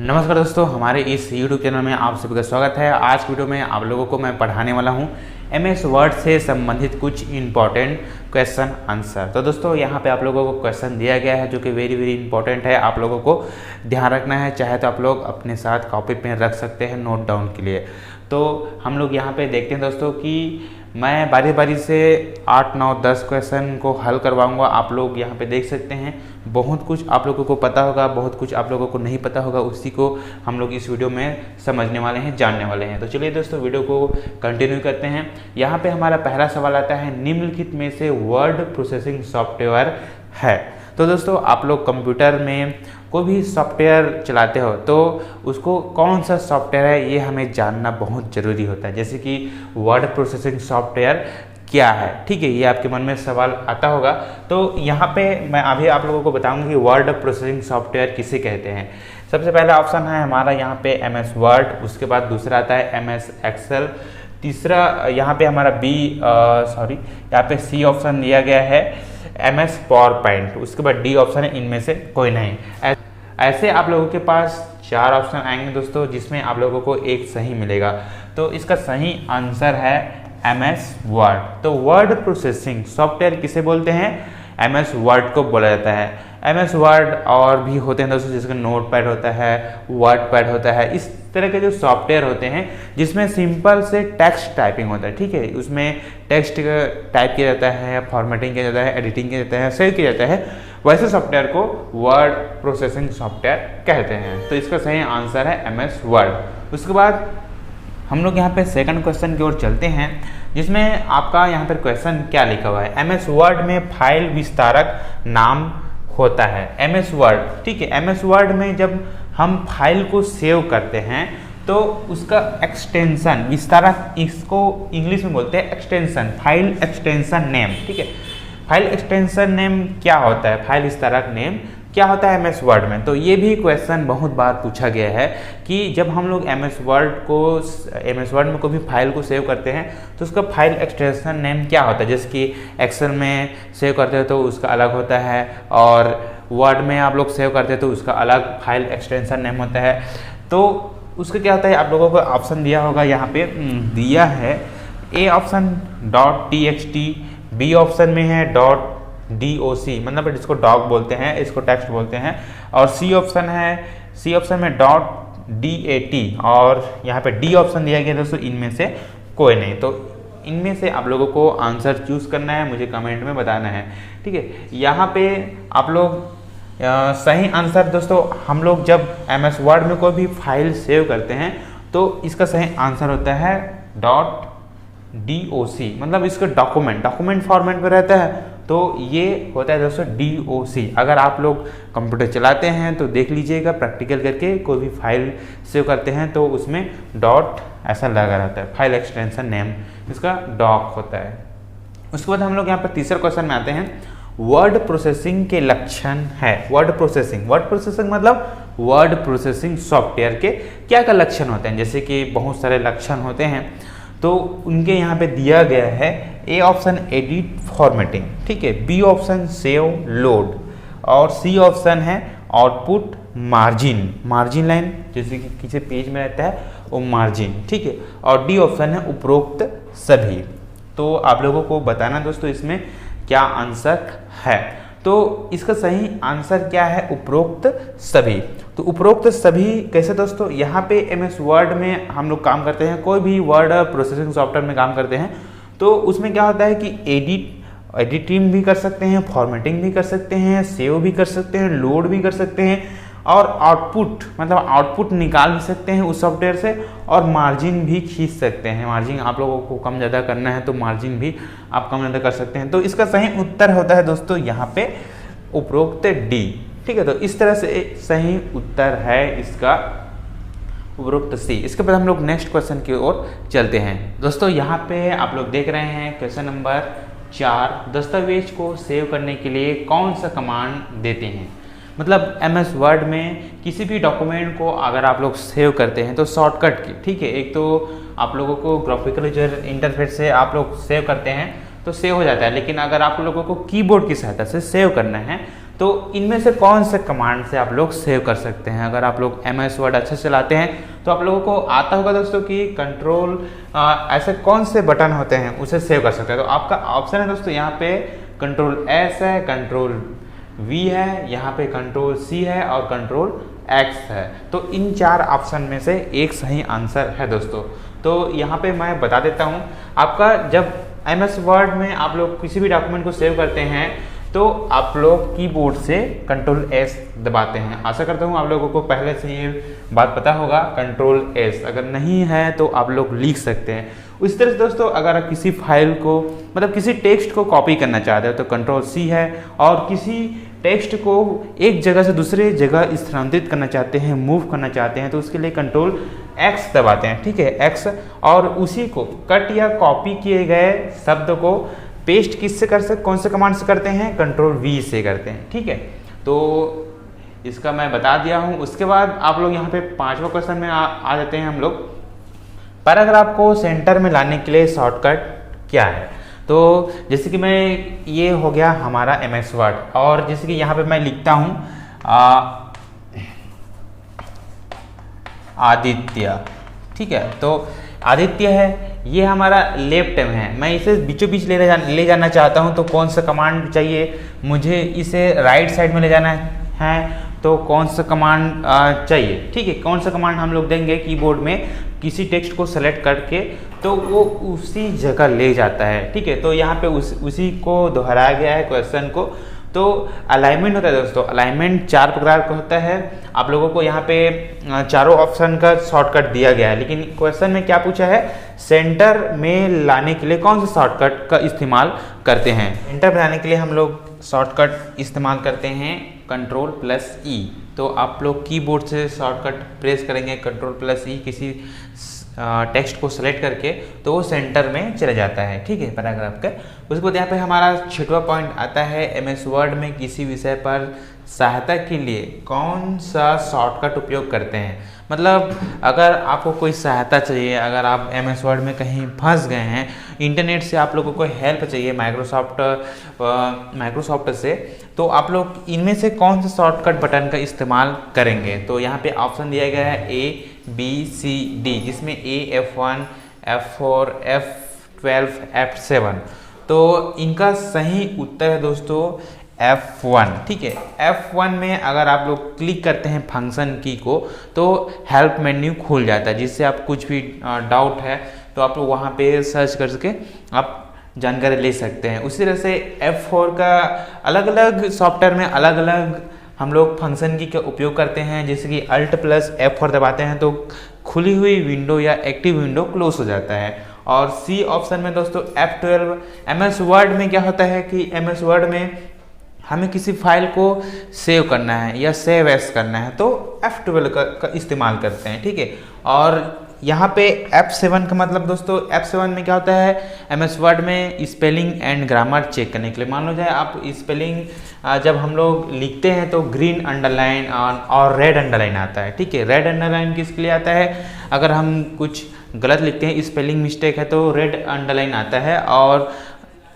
नमस्कार दोस्तों, हमारे इस YouTube चैनल में आप सभी का स्वागत है। आज की वीडियो में आप लोगों को मैं पढ़ाने वाला हूं MS वर्ड से संबंधित कुछ इंपॉर्टेंट क्वेश्चन आंसर। तो दोस्तों यहाँ पे आप लोगों को क्वेश्चन दिया गया है जो कि वेरी इंपॉर्टेंट है, आप लोगों को ध्यान रखना है। चाहे तो आप लोग अपने साथ कॉपी पेन रख सकते हैं नोट डाउन के लिए। तो हम लोग यहाँ पे देखते हैं दोस्तों कि मैं बारी बारी से 8, 9, 10 क्वेश्चन को हल करवाऊंगा। आप लोग यहाँ पे देख सकते हैं, बहुत कुछ आप लोगों को पता होगा, बहुत कुछ आप लोगों को नहीं पता होगा, उसी को हम लोग इस वीडियो में समझने वाले हैं, जानने वाले हैं। तो चलिए दोस्तों वीडियो को कंटिन्यू करते हैं। यहाँ पे हमारा पहला सवाल आता है, निम्नलिखित में से वर्ड प्रोसेसिंग सॉफ्टवेयर है। तो दोस्तों आप लोग कंप्यूटर में कोई भी सॉफ्टवेयर चलाते हो तो उसको कौन सा सॉफ्टवेयर है ये हमें जानना बहुत ज़रूरी होता है। जैसे कि वर्ड प्रोसेसिंग सॉफ्टवेयर क्या है, ठीक है, ये आपके मन में सवाल आता होगा। तो यहाँ पे मैं अभी आप लोगों को बताऊंगा कि वर्ड प्रोसेसिंग सॉफ्टवेयर किसे कहते हैं। सबसे पहला ऑप्शन है हमारा यहाँ पे MS वर्ड, उसके बाद दूसरा आता है MS एक्सेल, तीसरा यहाँ पे हमारा यहाँ पे C ऑप्शन दिया गया है MS पावर पॉइंट, उसके बाद D ऑप्शन है इनमें से कोई नहीं। ऐसे आप लोगों के पास 4 ऑप्शन आएंगे दोस्तों, जिसमें आप लोगों को एक सही मिलेगा। तो इसका सही आंसर है MS वर्ड। तो वर्ड प्रोसेसिंग सॉफ्टवेयर किसे बोलते हैं? MS वर्ड को बोला जाता है। MS वर्ड और भी होते हैं दोस्तों, जिसका नोट पैड होता है, वर्ड पैड होता है, इस तरह के जो सॉफ्टवेयर होते हैं जिसमें सिंपल से टेक्स्ट टाइपिंग होता है, ठीक है, उसमें टेक्स्ट टाइप किया जाता है, फॉर्मेटिंग किया जाता है, एडिटिंग किया जाता है, सेव किया जाता है, वैसे सॉफ्टवेयर को वर्ड प्रोसेसिंग सॉफ्टवेयर कहते हैं। तो इसका सही आंसर है MS वर्ड। उसके बाद हम लोग यहाँ पे सेकंड क्वेश्चन की ओर चलते हैं, जिसमें आपका यहाँ पर क्वेश्चन क्या लिखा हुआ है, MS वर्ड में फाइल विस्तारक नाम होता है। MS वर्ड, ठीक है, MS वर्ड में जब हम फाइल को सेव करते हैं तो उसका एक्सटेंशन विस्तारक, इसको इंग्लिश में बोलते हैं एक्सटेंशन, फाइल एक्सटेंशन नेम, ठीक है। फाइल एक्सटेंशन नेम क्या होता है, फाइल विस्तारक नेम क्या होता है MS वर्ड में? तो ये भी क्वेश्चन बहुत बार पूछा गया है कि जब हम लोग MS वर्ड में कोई भी फाइल को सेव करते हैं तो उसका फाइल एक्सटेंशन नेम क्या होता है। जैसे कि एक्सेल में सेव करते हैं तो उसका अलग होता है, और वर्ड में आप लोग सेव करते हैं तो उसका अलग फाइल एक्सटेंशन नेम होता है। तो उसका क्या होता है, आप लोगों को ऑप्शन दिया होगा, यहाँ पे दिया है A option .txt, B option में है .doc, मतलब इसको डॉग बोलते हैं, इसको टेक्स्ट बोलते हैं, और C ऑप्शन में .dat, और यहाँ पे D ऑप्शन दिया गया दोस्तों, इनमें से कोई नहीं। तो इनमें से आप लोगों को आंसर चूज करना है, मुझे कमेंट में बताना है, ठीक है। यहाँ पे आप लोग सही आंसर दोस्तों, हम लोग जब MS वर्ड में कोई भी फाइल सेव करते हैं तो इसका सही आंसर होता है .doc, मतलब इसका डॉक्यूमेंट फॉर्मेट में रहता है, तो ये होता है दोस्तों DOC। अगर आप लोग कंप्यूटर चलाते हैं तो देख लीजिएगा, प्रैक्टिकल करके कोई भी फाइल सेव करते हैं तो उसमें डॉट ऐसा लगा रहता है, फाइल एक्सटेंशन नेम इसका डॉक होता है। उसके बाद हम लोग यहाँ पर तीसरे क्वेश्चन में आते हैं, वर्ड प्रोसेसिंग के लक्षण है। वर्ड प्रोसेसिंग मतलब वर्ड प्रोसेसिंग सॉफ्टवेयर के क्या क्या लक्षण होते हैं। जैसे कि बहुत सारे लक्षण होते हैं, तो उनके यहाँ पे दिया गया है A ऑप्शन एडिट फॉर्मेटिंग, ठीक है, B ऑप्शन सेव लोड, और C ऑप्शन है आउटपुट मार्जिन लाइन, जैसे कि किसी पेज में रहता है वो मार्जिन, ठीक है, और D ऑप्शन है उपरोक्त सभी। तो आप लोगों को बताना दोस्तों इसमें क्या आंसर है। तो इसका सही आंसर क्या है, उपरोक्त सभी। तो उपरोक्त सभी कैसे दोस्तों, यहाँ पे MS वर्ड में हम लोग काम करते हैं, कोई भी वर्ड प्रोसेसिंग सॉफ्टवेयर में काम करते हैं तो उसमें क्या होता है कि एडिटिंग भी कर सकते हैं, फॉर्मेटिंग भी कर सकते हैं, सेव भी कर सकते हैं, लोड भी कर सकते हैं, और आउटपुट निकाल भी सकते हैं उस सॉफ्टवेयर से, और मार्जिन भी खींच सकते हैं। मार्जिन आप लोगों को कम ज़्यादा करना है तो मार्जिन भी आप कम ज़्यादा कर सकते हैं। तो इसका सही उत्तर होता है दोस्तों यहाँ पे उपरोक्त D, ठीक है। तो इस तरह से सही उत्तर है इसका उपरोक्त C। इसके बाद हम लोग नेक्स्ट क्वेश्चन की ओर चलते हैं दोस्तों। यहाँ पे आप लोग देख रहे हैं क्वेश्चन नंबर 4, दस्तावेज को सेव करने के लिए कौन सा कमांड देते हैं। मतलब MS वर्ड में किसी भी डॉक्यूमेंट को अगर आप लोग सेव करते हैं तो शॉर्टकट की, ठीक है, एक तो आप लोगों को ग्राफिकल यूजर इंटरफेस से आप लोग सेव करते हैं तो सेव हो जाता है, लेकिन अगर आप लोगों को कीबोर्ड की सहायता से सेव करना है तो इनमें से कौन से कमांड से आप लोग सेव कर सकते हैं। अगर आप लोग MS वर्ड अच्छे से चलाते हैं तो आप लोगों को आता होगा दोस्तों कि कंट्रोल ऐसे कौन से बटन होते हैं उसे सेव कर सकते हैं। तो आपका ऑप्शन है दोस्तों यहाँ पे कंट्रोल S है, कंट्रोल V है, यहाँ पे कंट्रोल C है और कंट्रोल X है। तो इन 4 ऑप्शन में से एक सही आंसर है दोस्तों। तो यहाँ पे मैं बता देता हूँ, आपका जब MS वर्ड में आप लोग किसी भी डॉक्यूमेंट को सेव करते हैं तो आप लोग कीबोर्ड से कंट्रोल S दबाते हैं। आशा करता हूँ आप लोगों को पहले से ये बात पता होगा कंट्रोल S, अगर नहीं है तो आप लोग लिख सकते हैं। उसी तरह से दोस्तों अगर आप किसी फाइल को मतलब किसी टेक्स्ट को कॉपी करना चाहते हो तो कंट्रोल C है, और किसी टेक्स्ट को एक जगह से दूसरे जगह स्थानांतरित करना चाहते हैं, मूव करना चाहते हैं तो उसके लिए कंट्रोल X दबाते हैं, ठीक है X। और उसी को कट या कॉपी किए गए शब्द को पेस्ट किससे कर सकते, कौन से कमांड से करते हैं, कंट्रोल V से करते हैं, ठीक है। तो इसका मैं बता दिया हूँ। उसके बाद आप लोग यहाँ पे 5वां क्वेश्चन में आ जाते हैं हम लोग। पैराग्राफ को सेंटर में लाने के लिए शॉर्टकट क्या है। तो जैसे कि मैं ये हो गया हमारा MS वर्ड, और जैसे कि यहाँ पे मैं लिखता हूँ आदित्य, ठीक है। तो आदित्य है, ये हमारा लेफ्ट में है, मैं इसे बीचों बीच ले जाना चाहता हूँ तो कौन सा कमांड चाहिए, मुझे इसे राइट साइड में ले जाना है तो कौन सा कमांड चाहिए, ठीक है। कौन सा कमांड हम लोग देंगे कीबोर्ड में किसी टेक्स्ट को सेलेक्ट करके तो वो उसी जगह ले जाता है, ठीक है। तो यहाँ पे उसी को दोहराया गया है क्वेश्चन को। तो अलाइनमेंट होता है दोस्तों, अलाइनमेंट 4 प्रकार का होता है। आप लोगों को यहाँ पे चारों ऑप्शन का शॉर्टकट दिया गया है, लेकिन क्वेश्चन में क्या पूछा है, सेंटर में लाने के लिए कौन सा शॉर्टकट का इस्तेमाल करते हैं। सेंटर में लाने के लिए हम लोग शॉर्टकट इस्तेमाल करते हैं कंट्रोल+E। तो आप लोग कीबोर्ड से शॉर्टकट प्रेस करेंगे कंट्रोल+E किसी टेक्स्ट को सेलेक्ट करके तो वो सेंटर में चला जाता है, ठीक है, पैराग्राफ का। उसके बाद यहाँ पे हमारा 6वां पॉइंट आता है, MS वर्ड में किसी विषय पर सहायता के लिए कौन सा शॉर्टकट उपयोग करते हैं। मतलब अगर आपको कोई सहायता चाहिए, अगर आप MS वर्ड में कहीं फंस गए हैं, इंटरनेट से आप लोगों को हेल्प चाहिए माइक्रोसॉफ्ट से, तो आप लोग इनमें से कौन सा शॉर्टकट बटन का इस्तेमाल करेंगे। तो यहाँ पे ऑप्शन दिया गया है A B C D, जिसमें A F1 F4 F12 F7। तो इनका सही उत्तर है दोस्तों F1, ठीक है। F1 में अगर आप लोग क्लिक करते हैं फंक्शन की को तो हेल्प मेन्यू खुल जाता है, जिससे आप कुछ भी डाउट है तो आप लोग वहाँ पे सर्च कर सके आप जानकारी ले सकते हैं। उसी तरह से F4 का अलग अलग सॉफ्टवेयर में अलग अलग हम लोग फंक्शन की का उपयोग करते हैं, जैसे कि Alt+F4 दबाते हैं तो खुली हुई विंडो या एक्टिव विंडो क्लोज हो जाता है। और C ऑप्शन में दोस्तों F12। MS वर्ड में क्या होता है कि MS वर्ड में हमें किसी फाइल को सेव करना है या सेव एस करना है तो F12 का इस्तेमाल करते हैं, ठीक है। और यहाँ पे F7 का मतलब दोस्तों F7 में क्या होता है, MS वर्ड में स्पेलिंग एंड ग्रामर चेक करने के लिए। मान लो जाए आप स्पेलिंग जब हम लोग लिखते हैं तो ग्रीन अंडरलाइन और रेड अंडरलाइन आता है, ठीक है। रेड अंडरलाइन किसके लिए आता है, अगर हम कुछ गलत लिखते हैं, स्पेलिंग मिस्टेक है तो रेड अंडरलाइन आता है, और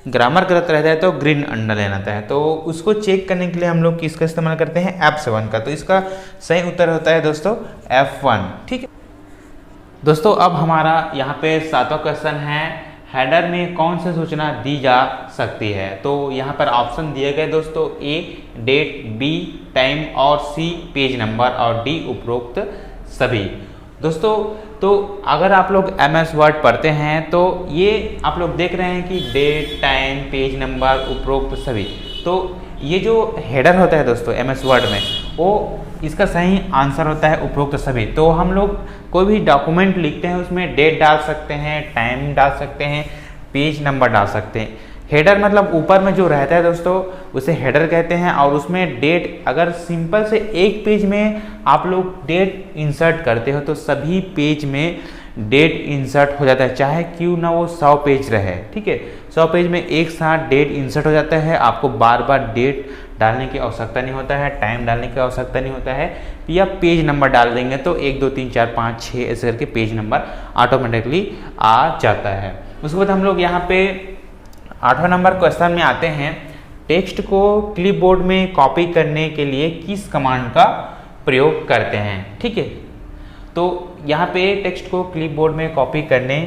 ग्रामर गलत रहता है तो ग्रीन अंडरलाइन आता है। तो उसको चेक करने के लिए हम लोग किसका इस्तेमाल करते हैं, F7 का। तो इसका सही उत्तर होता है दोस्तों F1, ठीक है। दोस्तों अब हमारा यहाँ पे 7वां क्वेश्चन है, हेडर में कौन सी सूचना दी जा सकती है। तो यहाँ पर ऑप्शन दिए गए दोस्तों, A डेट, B टाइम और C पेज नंबर और D उपरोक्त सभी। दोस्तों तो अगर आप लोग MS वर्ड पढ़ते हैं तो ये आप लोग देख रहे हैं कि डेट, टाइम, पेज नंबर, उपरोक्त सभी। तो ये जो हेडर होता है दोस्तों MS वर्ड में, वो इसका सही आंसर होता है उपरोक्त सभी। तो हम लोग कोई भी डॉक्यूमेंट लिखते हैं उसमें डेट डाल सकते हैं, टाइम डाल सकते हैं, पेज नंबर डाल सकते हैं। हेडर मतलब ऊपर में जो रहता है दोस्तों उसे हेडर कहते हैं, और उसमें डेट अगर सिंपल से एक पेज में आप लोग डेट इंसर्ट करते हो तो सभी पेज में डेट इंसर्ट हो जाता है, चाहे क्यों ना वो 100 पेज रहे, ठीक है। 100 पेज में एक साथ डेट इंसर्ट हो जाता है, आपको बार बार डेट डालने की आवश्यकता नहीं होता है, टाइम डालने की आवश्यकता नहीं होता है, या पेज नंबर डाल देंगे तो 1 2 3 4 5 6 ऐसे करके पेज नंबर ऑटोमेटिकली आ जाता है। उसके बाद हम लोग यहाँ पे 8वां नंबर क्वेश्चन में आते हैं, टेक्स्ट को क्लिपबोर्ड में कॉपी करने के लिए किस कमांड का प्रयोग करते हैं। ठीक है, तो यहाँ पे टेक्स्ट को क्लिपबोर्ड में कॉपी करने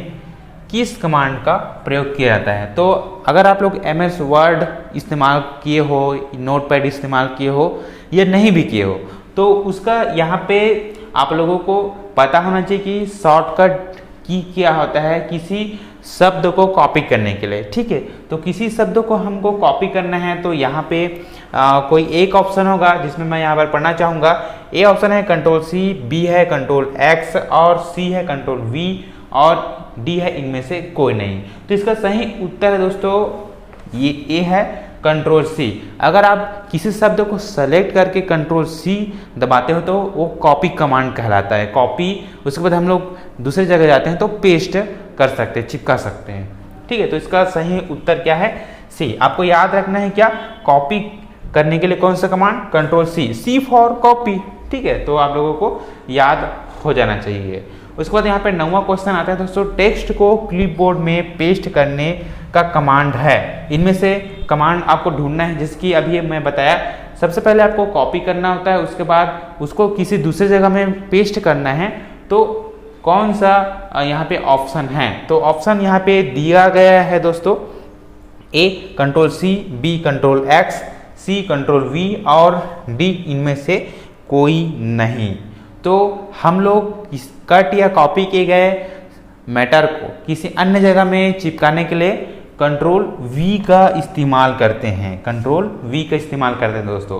किस कमांड का प्रयोग किया जाता है। तो अगर आप लोग MS वर्ड इस्तेमाल किए हो, नोटपैड इस्तेमाल किए हो या नहीं भी किए हो, तो उसका यहाँ पे आप लोगों को पता होना चाहिए कि शॉर्टकट की क्या होता है किसी शब्द को कॉपी करने के लिए। ठीक है, तो किसी शब्द को हमको कॉपी करना है तो यहाँ पे कोई एक ऑप्शन होगा जिसमें मैं यहाँ पर पढ़ना चाहूँगा। ए ऑप्शन है Ctrl+C, बी है Ctrl+X और सी है Ctrl+V और डी है इनमें से कोई नहीं। तो इसका सही उत्तर है दोस्तों ये ए है Ctrl+C। अगर आप किसी शब्द को सेलेक्ट करके Ctrl+C दबाते हो तो वो कॉपी कमांड कहलाता है। कॉपी, उसके बाद हम लोग दूसरी जगह जाते हैं तो पेस्ट कर सकते हैं, चिपका सकते हैं। ठीक है, तो इसका सही उत्तर क्या है? सी। आपको याद रखना है क्या, कॉपी करने के लिए कौन सा command? Ctrl+C, C for copy. ठीक है, तो आप लोगों को याद हो जाना चाहिए। उसके बाद यहाँ पे 9वां क्वेश्चन आता है दोस्तों, टेक्स्ट को क्लिपबोर्ड में पेस्ट करने का कमांड है। इनमें से कमांड आपको ढूंढना है जिसकी अभी मैं बताया। सबसे पहले आपको कॉपी करना होता है, उसके बाद उसको किसी दूसरी जगह में पेस्ट करना है। तो कौन सा यहाँ पे ऑप्शन है? तो ऑप्शन यहाँ पे दिया गया है दोस्तों, ए Ctrl+C, बी Ctrl+X, सी Ctrl+V और डी इनमें से कोई नहीं। तो हम लोग इस कट या कॉपी किए गए मैटर को किसी अन्य जगह में चिपकाने के लिए Ctrl+V का इस्तेमाल करते हैं। Ctrl+V का इस्तेमाल करते हैं दोस्तों।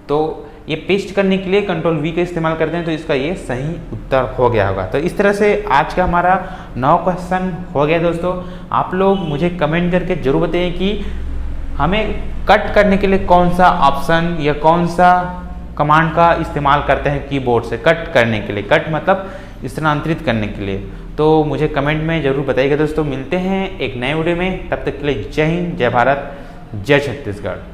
तो ये पेस्ट करने के लिए Ctrl+V का इस्तेमाल करते हैं, तो इसका ये सही उत्तर हो गया होगा। तो इस तरह से आज का हमारा 9 क्वेश्चन हो गया दोस्तों। आप लोग मुझे कमेंट करके जरूर बताइए कि हमें कट करने के लिए कौन सा ऑप्शन या कौन सा कमांड का इस्तेमाल करते हैं कीबोर्ड से कट करने के लिए। कट मतलब स्थानांतरित करने के लिए। तो मुझे कमेंट में जरूर बताइएगा दोस्तों। मिलते हैं एक नए वीडियो में, तब तक के लिए जय हिंद, जय भारत, जय छत्तीसगढ़।